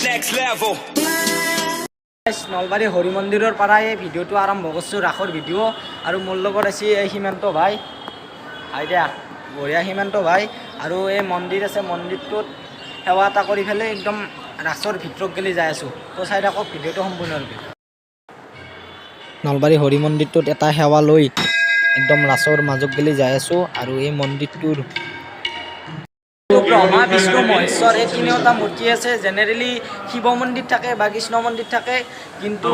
next level. Nalbari Hari মন্দিৰৰ পৰা এই ভিডিঅ'টো আৰম্ভ কৰিছোঁ ৰাসৰ ভিডিঅ' আৰু মোৰ লগত আছে এই সীমান্ত ভাই আইডিয়া বঢ়িয়া সীমান্ত ভাই আৰু এই মন্দিৰ আছে মন্দিৰটোত সেৱা এটা কৰি পেলাই একদম ৰাসৰ ভিতৰত গেলি যাই আছোঁ তো চাই থাকক ভিডিঅ'টো সম্পূৰ্ণৰূপে নলবাৰী হৰি মন্দিৰটোত এটা সেৱা লৈ একদম ৰাসৰ মাজত গেলি যাই আছোঁ আৰু এই মন্দিৰটোৰ ব্ৰহ্মা বিষ্ণু মহেশ্বৰ এই তিনিওটা মূৰ্তি আছে জেনেৰেলি শিৱ মন্দিৰ থাকে বা কৃষ্ণ মন্দিৰ থাকে কিন্তু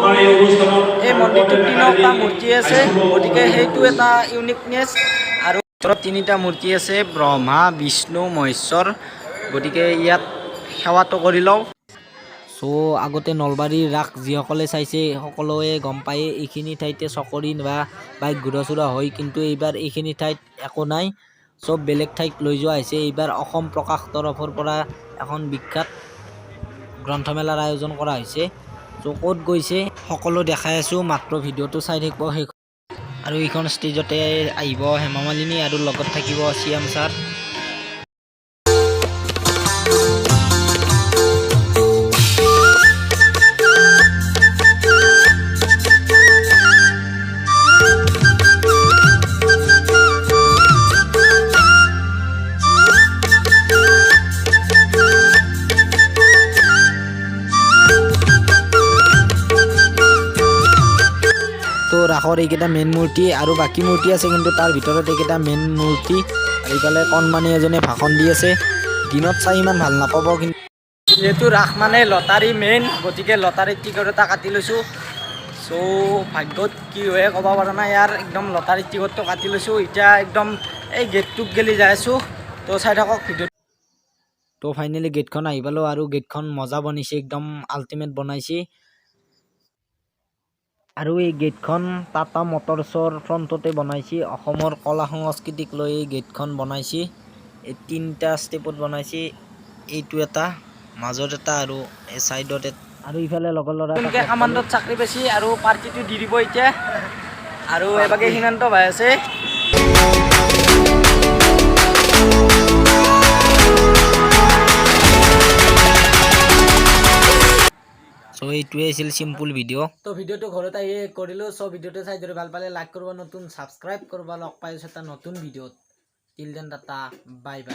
এই মন্দিৰটোত তিনিওটা মূৰ্তি আছে গতিকে সেইটো এটা ইউনিকনেছ আৰু ওচৰত তিনিটা মূৰ্তি আছে ব্ৰহ্মা বিষ্ণু মহেশ্বৰ গতিকে ইয়াত সেৱাটো কৰি লওঁ চ' আগতে নলবাৰীৰ ৰাস যিসকলে চাইছে সকলোৱে গম পায়ে এইখিনি ঠাইতে চকৰি বা বাইক ঘূৰা চুৰা হয় কিন্তু এইবাৰ এইখিনি ঠাইত একো নাই চব বেলেগ ঠাইত লৈ যোৱা হৈছে এইবাৰ অসম প্ৰকাশ তৰফৰ পৰা এখন বিখ্যাত গ্ৰন্থমেলাৰ আয়োজন কৰা হৈছে চ' ক'ত গৈছে সকলো দেখাই আছোঁ মাত্ৰ ভিডিঅ'টো চাই থাকিব শেষ আৰু এইখন ষ্টেজতে আহিব হেমা মালিনী আৰু লগত থাকিব চিএম ছাৰ তো ৰাসৰ এইকেইটা মেইন মূৰ্তি আৰু বাকী মূৰ্তি আছে কিন্তু তাৰ ভিতৰত এইকেইটা মেইন মূৰ্তি আৰু ইফালে কণমানি এজনে ভাষণ দি আছে দিনত চাই ইমান ভাল নাপাব কিন্তু যিহেতু ৰাস মানে লটাৰী মেইন গতিকে লটাৰীৰ টিকট এটা কাটি লৈছোঁ চ' ভাগ্যত কি হয় ক'ব পৰা নাই ইয়াৰ একদম লটাৰীৰ টিকটটো কাটি লৈছোঁ এতিয়া একদম এই গেটটোত গেলি যাই আছোঁ তো চাই থাকক ভিডিঅ' তো ফাইনেলি গেটখন আহি পালোঁ আৰু গেটখন মজা বনিছে একদম আল্টিমেট বনাইছে আৰু এই গেটখন টাটা মটৰ্ছৰ ফ্ৰণ্টতে বনাইছে অসমৰ কলা সংস্কৃতিক লৈ এই গেটখন বনাইছে এই তিনিটা ষ্টেপত বনাইছে এইটো এটা মাজত এটা আৰু এই চাইডত আৰু ইফালে লগৰ ল'ৰা কামাণ্ডত চাকৰি পাইছে আৰু পাৰ্টিটো দি দিব এতিয়া আৰু এবাগে সীমান্ত ভাই আছে চ' এইটোৱে আছিল চিম্পুল ভিডিঅ' তো ভিডিঅ'টো ঘৰত আহি কৰিলোঁ চ' ভিডিঅ'টো চাই যদি ভাল পালে লাইক কৰিব নতুন ছাবস্ক্ৰাইব কৰিব লগ পাইছোঁ এটা নতুন ভিডিঅ'ত till then tata bye bye